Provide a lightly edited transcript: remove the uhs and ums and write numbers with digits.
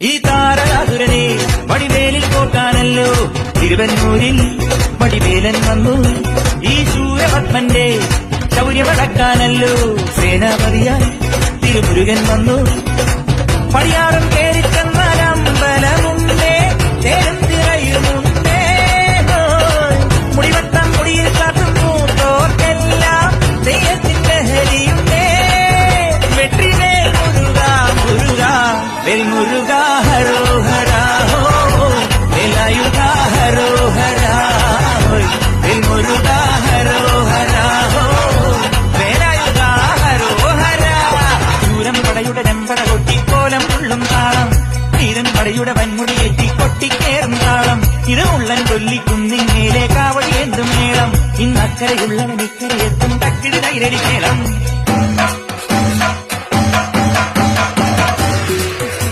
ഈ താരകാസുരനെ വടിവേലിൽ പോക്കാനല്ലോ തിരുവന്നൂരിൽ വടിവേലൻ വന്നു. ഈ ശൂരപത്മന്റെ ശൗര്യമടക്കാനല്ലോ സേനാപതിയായി തിരുമുരുകൻ വന്നു. പടിയാറും കേറിച്ചെന്നാലമ്പലമുണ്ടേ തേരും തിറയുമുണ്ടേ. മുടിവട്ടം മുടിയിൽ കാട്ടും മൂത്തോർക്കെല്ലാം തെയ്യത്തിന്റെ ഹരിയുണ്ടേ. വെற்றிവേൽ മുരുകാ മുരുകാ വെൽ മുരുകാ ഹരോഹരാ വെലായുധാ ഹരോഹരാ വെൽ മുരുകാ ഹരോഹരാ വേലായുധാ ഹരോഹരാ. ദൂരം പടയുടെ രമ്പട കൊട്ടിക്കോലം ഉള്ളും താളം, തീരം പടയുടെ വൻമുടിയേറ്റി കൊട്ടിക്കേറും താളം. ഇടമുള്ളൻ കൊല്ലിക്കുന്നിൻ മേലെ കാവടിയേന്തും മേളം. ഇന്നക്കരയുള്ളവൻ ഇക്കരയെത്തും തക്കിടി തൈരടി മേളം.